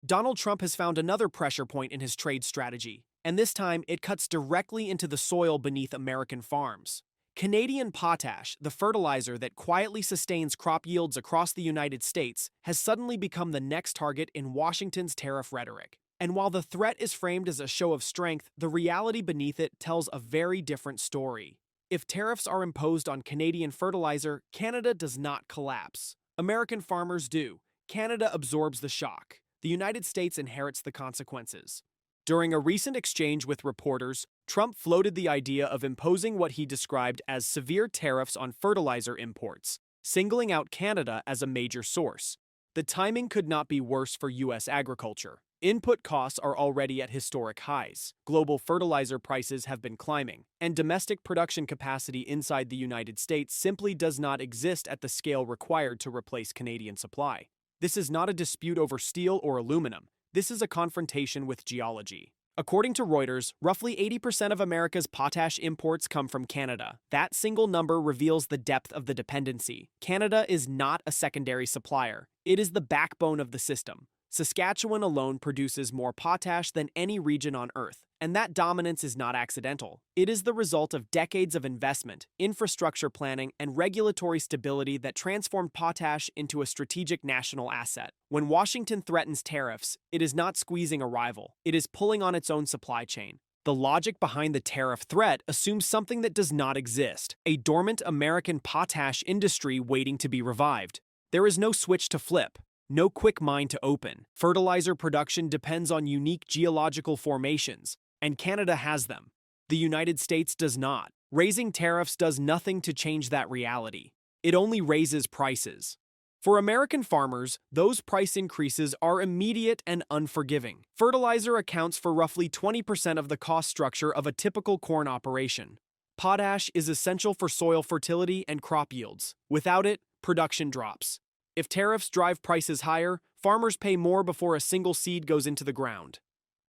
Donald Trump has found another pressure point in his trade strategy, and this time it cuts directly into the soil beneath American farms. Canadian potash, the fertilizer that quietly sustains crop yields across the United States, has suddenly become the next target in Washington's tariff rhetoric. And while the threat is framed as a show of strength, the reality beneath it tells a very different story. If tariffs are imposed on Canadian fertilizer, Canada does not collapse. American farmers do. Canada absorbs the shock. The United States inherits the consequences. During a recent exchange with reporters, Trump floated the idea of imposing what he described as severe tariffs on fertilizer imports, singling out Canada as a major source. The timing could not be worse for U.S. agriculture. Input costs are already at historic highs, global fertilizer prices have been climbing, and domestic production capacity inside the United States simply does not exist at the scale required to replace Canadian supply. This is not a dispute over steel or aluminum. This is a confrontation with geology. According to Reuters, roughly 80% of America's potash imports come from Canada. That single number reveals the depth of the dependency. Canada is not a secondary supplier. It is the backbone of the system. Saskatchewan alone produces more potash than any region on Earth, and that dominance is not accidental. It is the result of decades of investment, infrastructure planning, and regulatory stability that transformed potash into a strategic national asset. When Washington threatens tariffs, it is not squeezing a rival, it is pulling on its own supply chain. The logic behind the tariff threat assumes something that does not exist, a dormant American potash industry waiting to be revived. There is no switch to flip. No quick mine to open. Fertilizer production depends on unique geological formations, and Canada has them. The United States does not. Raising tariffs does nothing to change that reality. It only raises prices. For American farmers, those price increases are immediate and unforgiving. Fertilizer accounts for roughly 20% of the cost structure of a typical corn operation. Potash is essential for soil fertility and crop yields. Without it, production drops. If tariffs drive prices higher, farmers pay more before a single seed goes into the ground.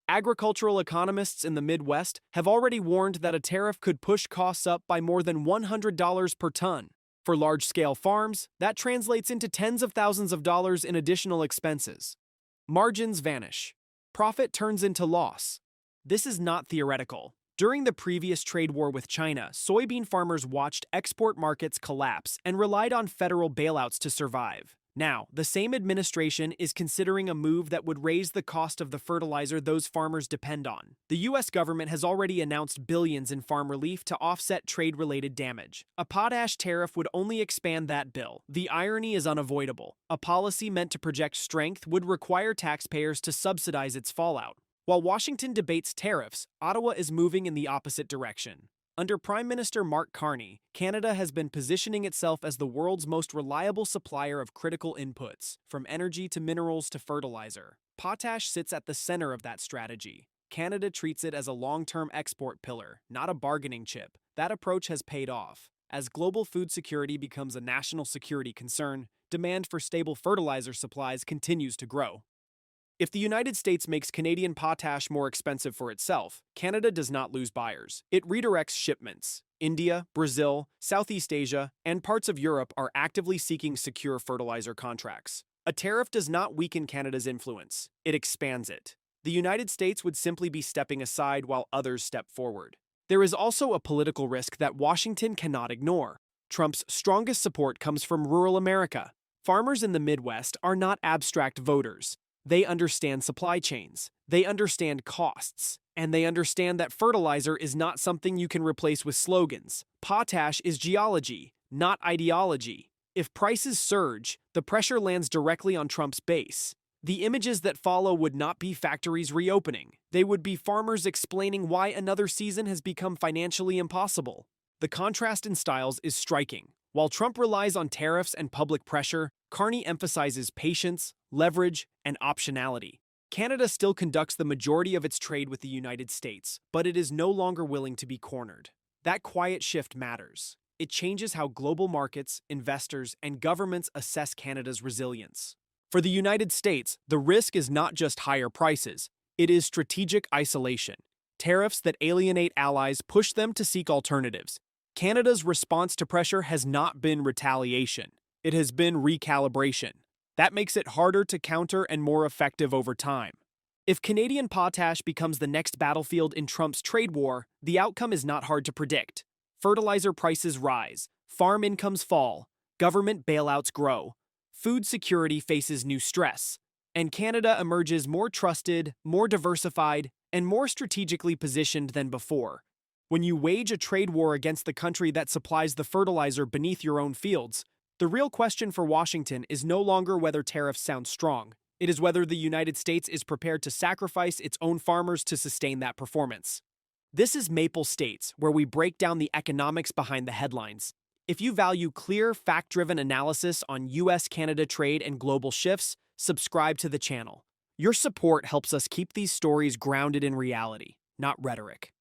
Agricultural economists in the Midwest have already warned that a tariff could push costs up by more than $100 per ton. For large-scale farms, that translates into tens of thousands of dollars in additional expenses. Margins vanish. Profit turns into loss. This is not theoretical. During the previous trade war with China, soybean farmers watched export markets collapse and relied on federal bailouts to survive. Now, the same administration is considering a move that would raise the cost of the fertilizer those farmers depend on. The U.S. government has already announced billions in farm relief to offset trade-related damage. A potash tariff would only expand that bill. The irony is unavoidable. A policy meant to project strength would require taxpayers to subsidize its fallout. While Washington debates tariffs, Ottawa is moving in the opposite direction. Under Prime Minister Mark Carney, Canada has been positioning itself as the world's most reliable supplier of critical inputs, from energy to minerals to fertilizer. Potash sits at the center of that strategy. Canada treats it as a long-term export pillar, not a bargaining chip. That approach has paid off. As global food security becomes a national security concern, demand for stable fertilizer supplies continues to grow. If the United States makes Canadian potash more expensive for itself, Canada does not lose buyers. It redirects shipments. India, Brazil, Southeast Asia, and parts of Europe are actively seeking secure fertilizer contracts. A tariff does not weaken Canada's influence. It expands it. The United States would simply be stepping aside while others step forward. There is also a political risk that Washington cannot ignore. Trump's strongest support comes from rural America. Farmers in the Midwest are not abstract voters. They understand supply chains, they understand costs, and they understand that fertilizer is not something you can replace with slogans. Potash is geology, not ideology. If prices surge, the pressure lands directly on Trump's base. The images that follow would not be factories reopening. They would be farmers explaining why another season has become financially impossible. The contrast in styles is striking. While Trump relies on tariffs and public pressure, Carney emphasizes patience, leverage, and optionality. Canada still conducts the majority of its trade with the United States, but it is no longer willing to be cornered. That quiet shift matters. It changes how global markets, investors, and governments assess Canada's resilience. For the United States, the risk is not just higher prices, it is strategic isolation. Tariffs that alienate allies push them to seek alternatives. Canada's response to pressure has not been retaliation. It has been recalibration. That makes it harder to counter and more effective over time. If Canadian potash becomes the next battlefield in Trump's trade war, the outcome is not hard to predict. Fertilizer prices rise, farm incomes fall, government bailouts grow, food security faces new stress, and Canada emerges more trusted, more diversified, and more strategically positioned than before. When you wage a trade war against the country that supplies the fertilizer beneath your own fields, the real question for Washington is no longer whether tariffs sound strong. It is whether the United States is prepared to sacrifice its own farmers to sustain that performance. This is Maple States, where we break down the economics behind the headlines. If you value clear, fact-driven analysis on US-Canada trade and global shifts, subscribe to the channel. Your support helps us keep these stories grounded in reality, not rhetoric.